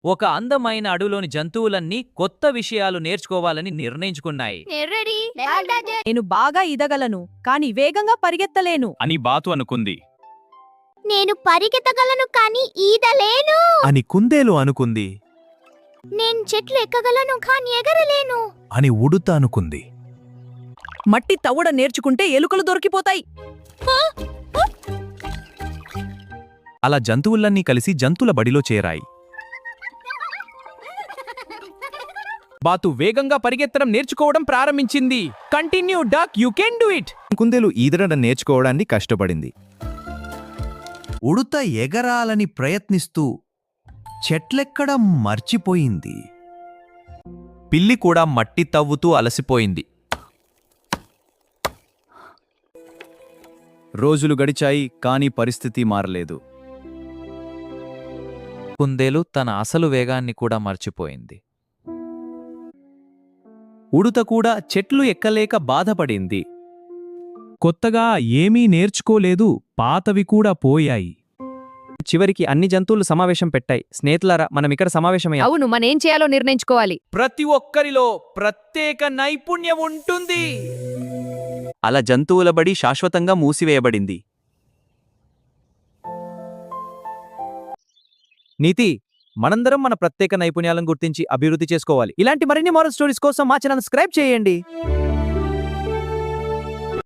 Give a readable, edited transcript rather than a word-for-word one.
ఒక అందమైన అడవిలోని జంతువులన్నీ కొత్త విషయాలు నేర్చుకోవాలని నిర్ణయించుకున్నాయి. నేను బాగా ఈదగలను కానీ వేగంగా పరిగెత్తలేను. అని బాతు అనుకుంది. నేను పరిగెత్తగలను కానీ ఈదలేను. అని కుందేలు అనుకుంది. నేను చెట్లు ఎక్కగలను కానీ ఎగరలేను. అని ఉడుత అనుకుంది. మట్టి తవ్వడ నేర్చుకుంటే ఎలుకలు దొరికిపోతాయి. అలా జంతువులన్నీ కలిసి జంతువుల బడిలో చేరాయి. బాతు వేగంగా పరిగెత్తడం నేర్చుకోవడం ప్రారంభించింది. Continue duck, you can do it. కుందేలు ఈదడం నేర్చుకోవడానికి కష్టపడింది. ఉడుత ఎగరాలని ప్రయత్నిస్తూ చెట్లెక్కడం మర్చిపోయింది. పిల్లి కూడా మట్టి తవ్వుతూ అలసిపోయింది. రోజులు గడిచాయి కానీ పరిస్థితి మారలేదు. కుందేలు తన అసలు వేగాన్ని కూడా మర్చిపోయింది. ఉడుత కూడా చెట్లు ఎక్కలేక బాధపడింది. కొత్తగా ఏమీ నేర్చుకోలేదు, పాతవి కూడా పోయాయి. చివరికి అన్ని జంతువులు సమావేశం పెట్టాయి. స్నేహితులారా, మనం ఇక్కడ సమావేశమయ్యాం. అవును, మనేం చేయాలో నిర్ణయించుకోవాలి. ప్రతి ఒక్కరిలో ప్రత్యేక నైపుణ్యం ఉంటుంది. అలా జంతువుల బడి శాశ్వతంగా మూసివేయబడింది. నీతి, మనందరం మన ప్రత్యేక నైపుణ్యాలను గుర్తించి అభివృద్ధి చేసుకోవాలి. ఇలాంటి మరిన్ని మోరల్ స్టోరీస్ కోసం మా ఛానల్ సబ్స్క్రైబ్ చేయండి.